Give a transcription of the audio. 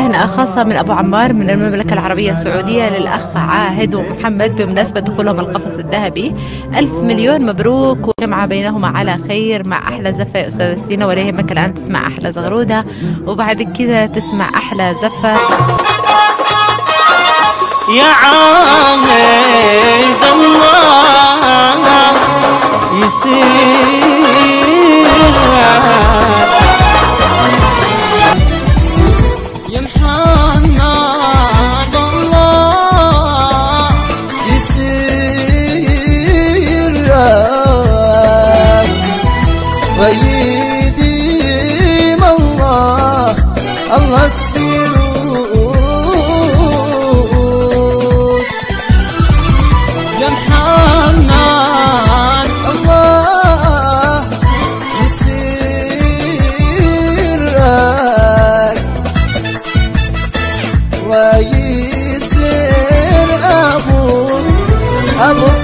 تهنئة خاصة من أبو عمار من المملكة العربية السعودية للأخ عاهد ومحمد بمناسبة دخولهم القفص الذهبي. 1000 مليون مبروك، وجمعة بينهما على خير مع أحلى زفة يا أستاذة سينا. ولا يهمك الآن تسمع أحلى زغرودة وبعد كذا تسمع أحلى زفة. يا عاهد الله يسير يا محمد الله يسير ويديم الله السرور يا محمد الله يسير ويسر أبوك